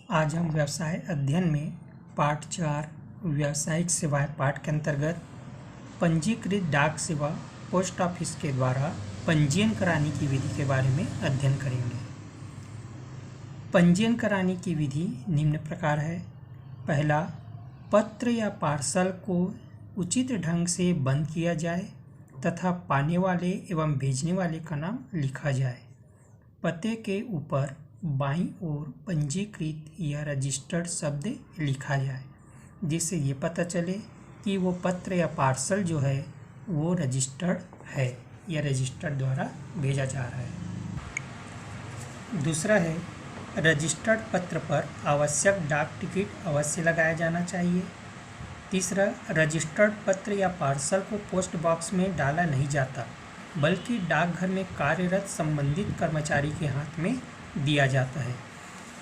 आज हम व्यवसाय अध्ययन में पाठ 4 व्यावसायिक सेवाएं पाठ के अंतर्गत पंजीकृत डाक सेवा पोस्ट ऑफिस के द्वारा पंजीयन कराने की विधि के बारे में अध्ययन करेंगे। पंजीयन कराने की विधि निम्न प्रकार है। पहला, पत्र या पार्सल को उचित ढंग से बंद किया जाए तथा पाने वाले एवं भेजने वाले का नाम लिखा जाए। पते के ऊपर बाईं ओर पंजीकृत या रजिस्टर्ड शब्द लिखा जाए, जिससे ये पता चले कि वो पत्र या पार्सल जो है वो रजिस्टर्ड है या रजिस्टर्ड द्वारा भेजा जा रहा है। दूसरा है, रजिस्टर्ड पत्र पर आवश्यक डाक टिकट अवश्य लगाया जाना चाहिए। तीसरा, रजिस्टर्ड पत्र या पार्सल को पोस्ट बॉक्स में डाला नहीं जाता, बल्कि डाकघर में कार्यरत संबंधित कर्मचारी के हाथ में दिया जाता है।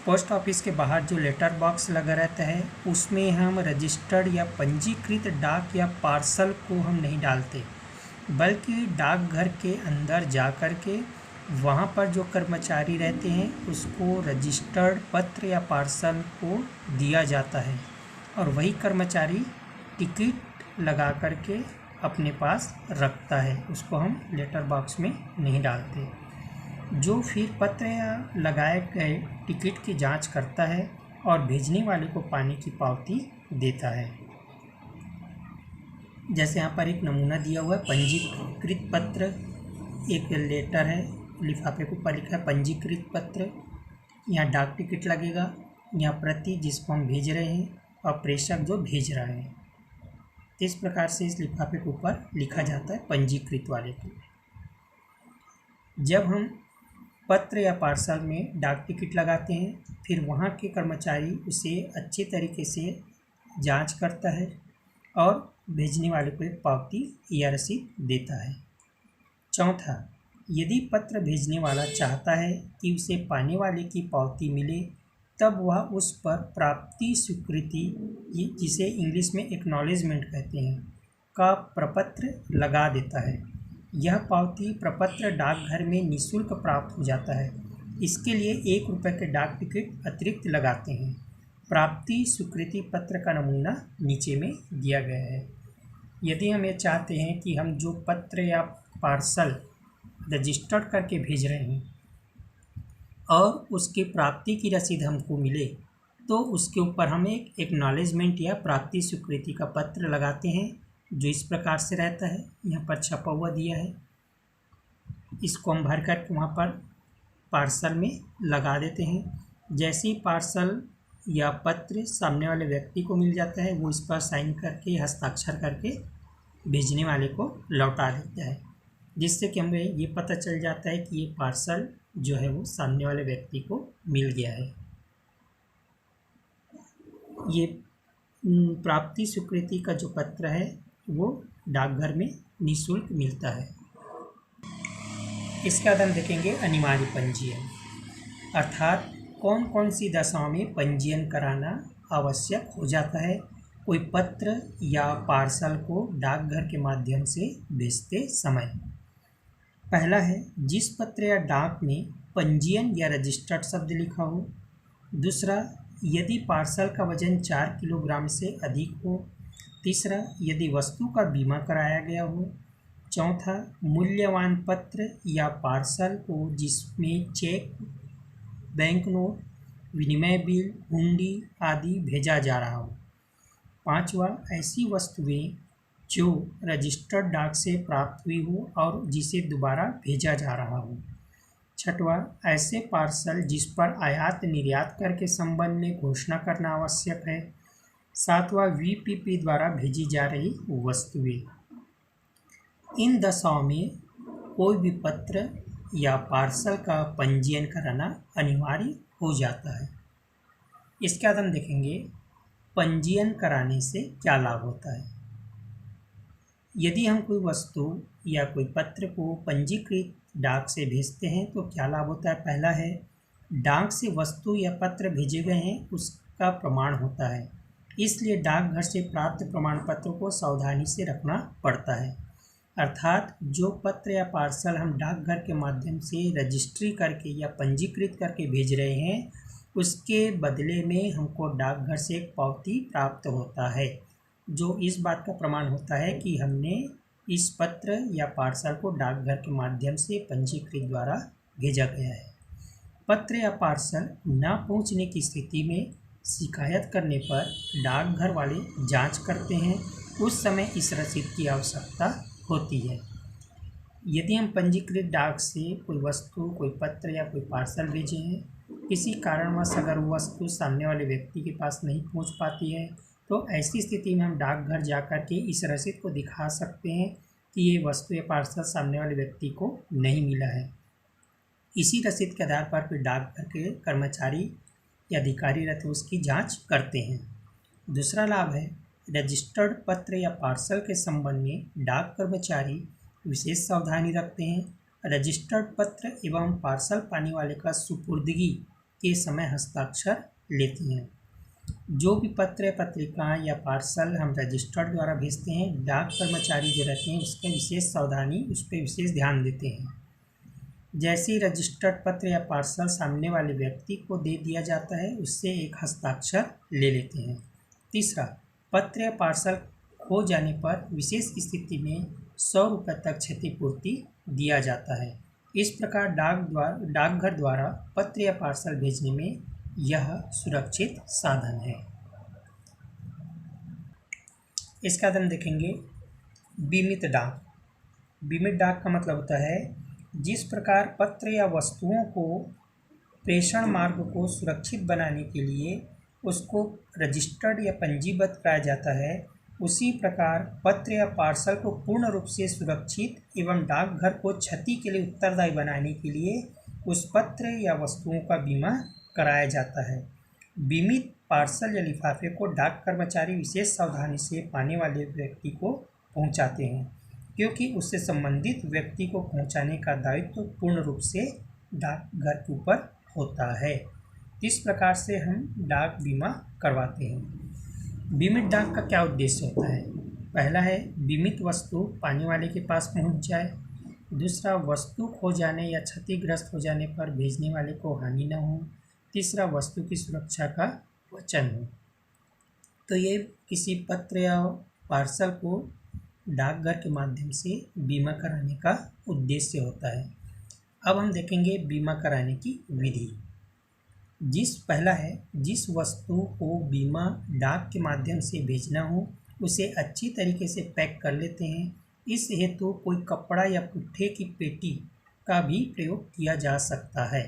पोस्ट ऑफिस के बाहर जो लेटर बॉक्स लगा रहता है उसमें हम रजिस्टर्ड या पंजीकृत डाक या पार्सल को हम नहीं डालते, बल्कि डाकघर के अंदर जा कर के वहाँ पर जो कर्मचारी रहते हैं उसको रजिस्टर्ड पत्र या पार्सल को दिया जाता है और वही कर्मचारी टिकट लगा कर के अपने पास रखता है, उसको हम लेटर बॉक्स में नहीं डालते। जो फिर पत्र या लगाए गए टिकट की जांच करता है और भेजने वाले को पाने की पावती देता है। जैसे यहाँ पर एक नमूना दिया हुआ है, पंजीकृत पत्र, एक लेटर है, लिफाफे के ऊपर लिखा है पंजीकृत पत्र। यहाँ डाक टिकट लगेगा, यहाँ प्रति जिसको हम भेज रहे हैं और प्रेषक जो भेज रहा है। इस प्रकार से इस लिफाफे के ऊपर लिखा जाता है पंजीकृत वाले को। जब हम पत्र या पार्सल में डाक टिकट लगाते हैं, फिर वहाँ के कर्मचारी उसे अच्छे तरीके से जांच करता है और भेजने वाले को एक पावती या रसीद देता है। चौथा, यदि पत्र भेजने वाला चाहता है कि उसे पाने वाले की पावती मिले, तब वह उस पर प्राप्ति स्वीकृति, जिसे इंग्लिश में एक्नॉलेजमेंट कहते हैं, का प्रपत्र लगा देता है। यह पावती प्रपत्र डाकघर में निःशुल्क प्राप्त हो जाता है। इसके लिए 1 रुपये के डाक टिकट अतिरिक्त लगाते हैं। प्राप्ति स्वीकृति पत्र का नमूना नीचे में दिया गया है। यदि हम ये चाहते हैं कि हम जो पत्र या पार्सल रजिस्टर्ड करके भेज रहे हैं और उसकी प्राप्ति की रसीद हमको मिले, तो उसके ऊपर हम एक एक्नॉलेजमेंट या प्राप्ति स्वीकृति का पत्र लगाते हैं, जो इस प्रकार से रहता है। यहाँ पर छपा हुआ दिया है, इसको हम भर कर वहाँ पर पार्सल में लगा देते हैं। जैसे ही पार्सल या पत्र सामने वाले व्यक्ति को मिल जाता है, वो इस पर साइन करके हस्ताक्षर करके भेजने वाले को लौटा देता है, जिससे कि हमें ये पता चल जाता है कि ये पार्सल जो है वो सामने वाले व्यक्ति को मिल गया है। ये प्राप्ति स्वीकृति का जो पत्र है वो डाकघर में निःशुल्क मिलता है। इसके बाद हम देखेंगे अनिवार्य पंजीयन, अर्थात कौन कौन सी दशाओं में पंजीयन कराना आवश्यक हो जाता है कोई पत्र या पार्सल को डाकघर के माध्यम से भेजते समय। पहला है, जिस पत्र या डाक में पंजीयन या रजिस्टर्ड शब्द लिखा हो। दूसरा, यदि पार्सल का वजन 4 किलोग्राम से अधिक हो। तीसरा, यदि वस्तु का बीमा कराया गया हो। चौथा, मूल्यवान पत्र या पार्सल को जिसमें चेक, बैंक नोट, विनिमय बिल, हुंडी आदि भेजा जा रहा हो। पांचवा, ऐसी वस्तुएं जो रजिस्टर्ड डाक से प्राप्त हुई हो और जिसे दोबारा भेजा जा रहा हो। छठवां, ऐसे पार्सल जिस पर आयात निर्यात कर के संबंध में घोषणा करना आवश्यक है। सातवां, वीपीपी द्वारा भेजी जा रही वस्तुएं। इन दशाओं में कोई भी पत्र या पार्सल का पंजीयन कराना अनिवार्य हो जाता है। इसके बाद हम देखेंगे पंजीयन कराने से क्या लाभ होता है। यदि हम कोई वस्तु या कोई पत्र को पंजीकृत डाक से भेजते हैं तो क्या लाभ होता है। पहला है, डाक से वस्तु या पत्र भेजे गए हैं उसका प्रमाण होता है, इसलिए डाकघर से प्राप्त प्रमाण पत्र को सावधानी से रखना पड़ता है। अर्थात जो पत्र या पार्सल हम डाकघर के माध्यम से रजिस्ट्री करके या पंजीकृत करके भेज रहे हैं उसके बदले में हमको डाकघर से एक पावती प्राप्त होता है, जो इस बात का प्रमाण होता है कि हमने इस पत्र या पार्सल को डाकघर के माध्यम से पंजीकृत द्वारा भेजा गया है। पत्र या पार्सल न पहुंचने की स्थिति में शिकायत करने पर डाकघर वाले जांच करते हैं। उस समय इस रसीद की आवश्यकता होती है। यदि हम पंजीकृत डाक से कोई वस्तु, कोई पत्र या कोई पार्सल भेजे हैं, किसी कारणवश अगर वो वस्तु सामने वाले व्यक्ति के पास नहीं पहुंच पाती है, तो ऐसी स्थिति में हम डाकघर जा कर के इस रसीद को दिखा सकते हैं कि ये वस्तु या पार्सल सामने वाले व्यक्ति को नहीं मिला है। इसी रसीद के आधार पर फिर डाकघर के कर्मचारी या अधिकारी रहते हैं उसकी जांच करते हैं। दूसरा लाभ है, रजिस्टर्ड पत्र या पार्सल के संबंध में डाक कर्मचारी विशेष सावधानी रखते हैं। रजिस्टर्ड पत्र एवं पार्सल पाने वाले का सुपुर्दगी के समय हस्ताक्षर लेते हैं। जो भी पत्र या पत्रिका या पार्सल हम रजिस्टर्ड द्वारा भेजते हैं, डाक कर्मचारी जो रहते हैं उसके विशेष सावधानी, उस पर विशेष ध्यान देते हैं। जैसे ही रजिस्टर्ड पत्र या पार्सल सामने वाले व्यक्ति को दे दिया जाता है, उससे एक हस्ताक्षर ले लेते हैं। तीसरा, पत्र या पार्सल खो जाने पर विशेष स्थिति में 100 रुपये तक क्षतिपूर्ति दिया जाता है। इस प्रकार डाकघर द्वारा पत्र या पार्सल भेजने में यह सुरक्षित साधन है। इसका हम देखेंगे बीमित डाक। बीमित डाक का मतलब होता है जिस प्रकार पत्र या वस्तुओं को प्रेषण मार्ग को सुरक्षित बनाने के लिए उसको रजिस्टर्ड या पंजीबद्ध कराया जाता है, उसी प्रकार पत्र या पार्सल को पूर्ण रूप से सुरक्षित एवं डाकघर को क्षति के लिए उत्तरदायी बनाने के लिए उस पत्र या वस्तुओं का बीमा कराया जाता है। बीमित पार्सल या लिफाफे को डाक कर्मचारी विशेष सावधानी से पाने वाले व्यक्ति को पहुंचाते हैं, क्योंकि उससे संबंधित व्यक्ति को पहुंचाने का दायित्व पूर्ण रूप से डाकघर के ऊपर होता है। इस प्रकार से हम डाक बीमा करवाते हैं। बीमित डाक का क्या उद्देश्य होता है? पहला है बीमित वस्तु पाने वाले के पास पहुंच जाए। दूसरा, वस्तु खो जाने या क्षतिग्रस्त हो जाने पर भेजने वाले को हानि न हो। तीसरा, वस्तु की सुरक्षा का वचन हो। तो ये किसी पत्र या पार्सल को डाकघर के माध्यम से बीमा कराने का उद्देश्य होता है। अब हम देखेंगे बीमा कराने की विधि। पहला है, जिस वस्तु को बीमा डाक के माध्यम से भेजना हो उसे अच्छी तरीके से पैक कर लेते हैं। इस हेतु कोई कपड़ा या पुट्ठे की पेटी का भी प्रयोग किया जा सकता है।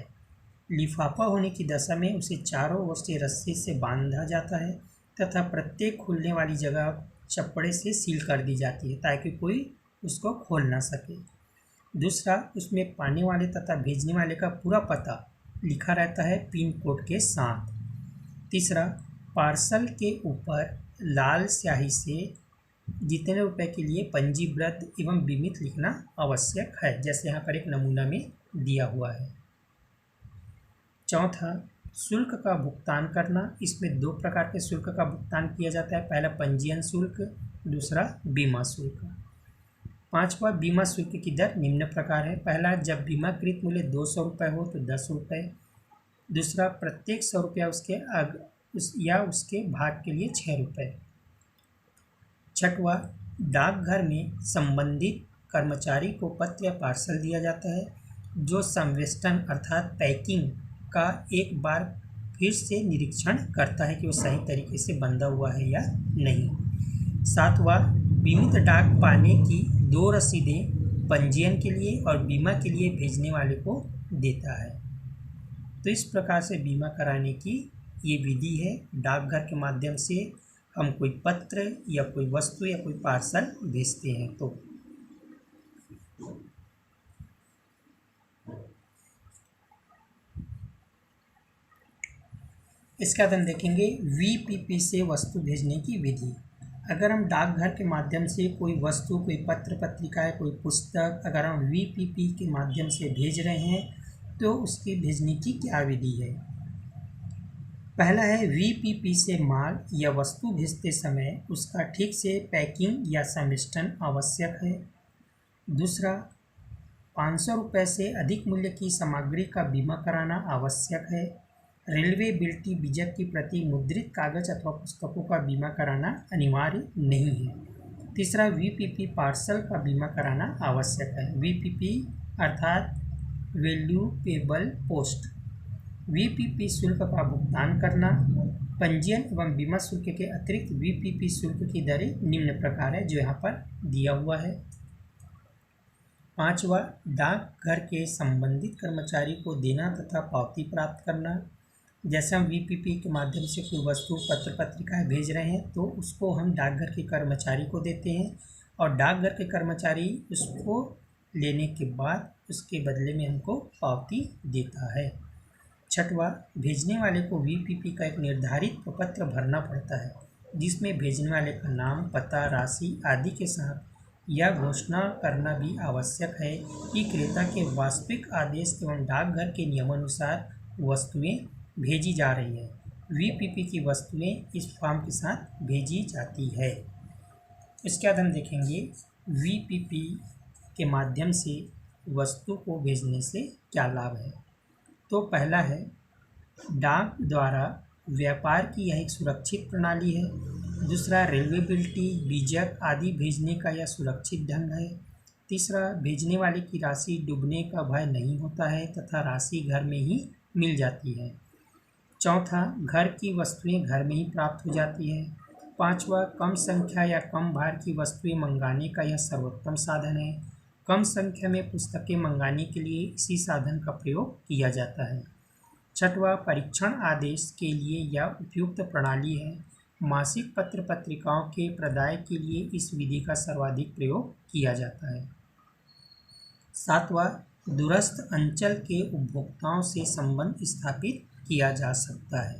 लिफाफा होने की दशा में उसे चारों ओर से रस्सी से बांधा जाता है तथा प्रत्येक खुलने वाली जगह चप्पड़े से सील कर दी जाती है ताकि कोई उसको खोल ना सके। दूसरा, उसमें पाने वाले तथा भेजने वाले का पूरा पता लिखा रहता है पिन कोड के साथ। तीसरा, पार्सल के ऊपर लाल स्याही से जितने रुपए के लिए पंजीबद्ध एवं बीमित लिखना आवश्यक है, जैसे यहाँ पर एक नमूना में दिया हुआ है। चौथा, शुल्क का भुगतान करना। इसमें 2 प्रकार के शुल्क का भुगतान किया जाता है। पहला पंजीयन शुल्क, दूसरा बीमा शुल्क। पांचवा, बीमा शुल्क की दर निम्न प्रकार है। पहला, जब बीमाकृत मूल्य 200 रुपये हो तो 10 रुपये। दूसरा, प्रत्येक 100 रुपया उसके भाग के लिए 6 रुपये। छठवा, डाकघर में संबंधित कर्मचारी को पत्र या पार्सल दिया जाता है जो संवेष्टन अर्थात पैकिंग का एक बार फिर से निरीक्षण करता है कि वो सही तरीके से बंधा हुआ है या नहीं। सातवां, बीमित डाक पाने की 2 रसीदें पंजीयन के लिए और बीमा के लिए भेजने वाले को देता है। तो इस प्रकार से बीमा कराने की ये विधि है। डाकघर के माध्यम से हम कोई पत्र या कोई वस्तु या कोई पार्सल भेजते हैं तो इसके बाद हम देखेंगे VPP से वस्तु भेजने की विधि। अगर हम डाकघर के माध्यम से कोई वस्तु, कोई पत्र पत्रिका या कोई पुस्तक अगर हम VPP के माध्यम से भेज रहे हैं तो उसकी भेजने की क्या विधि है? पहला है, VPP से माल या वस्तु भेजते समय उसका ठीक से पैकिंग या संमिश्रण आवश्यक है। दूसरा, 500 रुपये से अधिक मूल्य की सामग्री का बीमा कराना आवश्यक है। रेलवे बिल्टी बीजक की प्रति मुद्रित कागज अथवा पुस्तकों का बीमा कराना अनिवार्य नहीं है। तीसरा, वीपीपी पार्सल का बीमा कराना आवश्यक है। वीपीपी अर्थात वैल्यूएबल पोस्ट। वीपीपी शुल्क का भुगतान करना। पंजीयन एवं बीमा शुल्क के अतिरिक्त वीपीपी शुल्क की दरें निम्न प्रकार है, जो यहाँ पर दिया हुआ है। पांचवा, डाकघर के संबंधित कर्मचारी को देना तथा पावती प्राप्त करना। जैसे हम वीपीपी के माध्यम से कोई वस्तु पत्र पत्रिकाएँ भेज रहे हैं तो उसको हम डाकघर के कर्मचारी को देते हैं और डाकघर के कर्मचारी उसको लेने के बाद उसके बदले में हमको पावती देता है। छठवा, भेजने वाले को वीपीपी का एक निर्धारित प्रपत्र भरना पड़ता है, जिसमें भेजने वाले का नाम, पता, राशि आदि के साथ यह घोषणा करना भी आवश्यक है कि क्रेता के वास्तविक आदेश एवं डाकघर के नियमानुसार वस्तुएं भेजी जा रही है। वीपीपी की वस्तुएं इस फॉर्म के साथ भेजी जाती है। इसके बाद हम देखेंगे वीपीपी के माध्यम से वस्तु को भेजने से क्या लाभ है। तो पहला है, डाक द्वारा व्यापार की यह एक सुरक्षित प्रणाली है। दूसरा, रेलवे बिल्टी बीजक आदि भेजने का यह सुरक्षित ढंग है। तीसरा, भेजने वाले की राशि डूबने का भय नहीं होता है तथा राशि घर में ही मिल जाती है। चौथा, घर की वस्तुएं घर में ही प्राप्त हो जाती है। पांचवा, कम संख्या या कम भार की वस्तुएं मंगाने का यह सर्वोत्तम साधन है। कम संख्या में पुस्तकें मंगाने के लिए इसी साधन का प्रयोग किया जाता है। छठवा, परीक्षण आदेश के लिए यह उपयुक्त प्रणाली है। मासिक पत्र पत्रिकाओं के प्रदाय के लिए इस विधि का सर्वाधिक प्रयोग किया जाता है। सातवां, दूरस्थ अंचल के उपभोक्ताओं से संबंध स्थापित किया जा सकता है।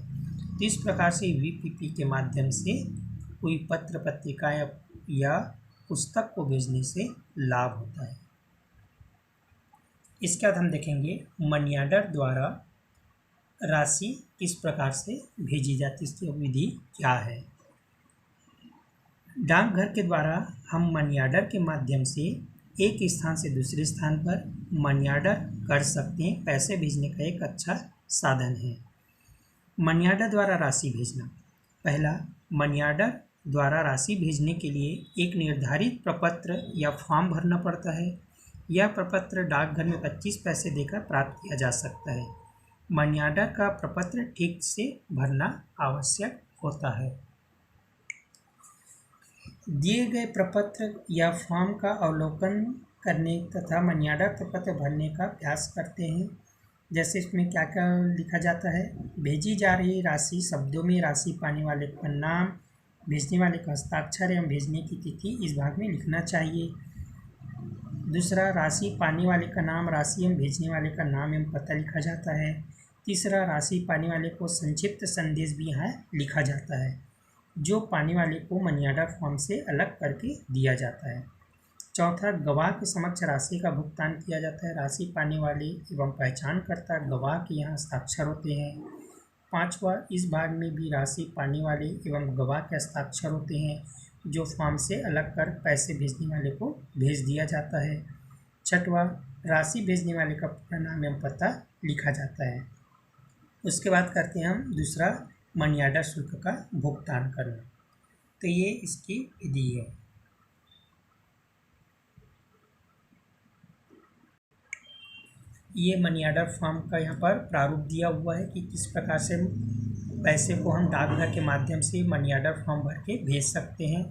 तो इस प्रकार से वीपीपी के माध्यम से कोई पत्र पत्रिका या पुस्तक को भेजने से लाभ होता है। इसके बाद हम देखेंगे मनी ऑर्डर द्वारा राशि किस प्रकार से भेजी जाती है, इसकी विधि क्या है। डाकघर के द्वारा हम मनी ऑर्डर के माध्यम से एक स्थान से दूसरे स्थान पर मनी ऑर्डर कर सकते हैं। पैसे भेजने का एक अच्छा साधन है। मनी ऑर्डर द्वारा राशि भेजना। पहला, मनी ऑर्डर द्वारा राशि भेजने के लिए एक निर्धारित प्रपत्र या फॉर्म भरना पड़ता है। यह प्रपत्र डाकघर में 25 पैसे देकर प्राप्त किया जा सकता है। मनी ऑर्डर का प्रपत्र ठीक से भरना आवश्यक होता है। दिए गए प्रपत्र या फॉर्म का अवलोकन करने तथा मनी ऑर्डर प्रपत्र भरने का अभ्यास करते हैं। जैसे इसमें क्या क्या लिखा जाता है। भेजी जा रही राशि शब्दों में राशि पाने वाले का नाम, भेजने वाले का हस्ताक्षर एवं भेजने की तिथि इस भाग में लिखना चाहिए। दूसरा, राशि पाने वाले का नाम, राशि एवं भेजने वाले का नाम एवं पता लिखा जाता है। तीसरा, राशि पाने वाले को संक्षिप्त संदेश भी यहाँ लिखा जाता है, जो पाने वाले को मनी ऑर्डर फॉर्म से अलग करके दिया जाता है। चौथा, गवाह के समक्ष राशि का भुगतान किया जाता है। राशि पाने वाले एवं पहचानकर्ता गवाह के यहाँ हस्ताक्षर होते हैं। पांचवा, इस भाग में भी राशि पाने वाले एवं गवाह के हस्ताक्षर होते हैं, जो फॉर्म से अलग कर पैसे भेजने वाले को भेज दिया जाता है। छठवा, राशि भेजने वाले का पूरा नाम एवं पता लिखा जाता है। उसके बाद करते हैं हम दूसरा, मनी ऑर्डर शुल्क का भुगतान करना। तो ये इसकी विधि है। ये मनी ऑर्डर फॉर्म का यहाँ पर प्रारूप दिया हुआ है कि किस प्रकार से पैसे को हम डाकघर के माध्यम से मनी ऑर्डर फॉर्म भर के भेज सकते हैं।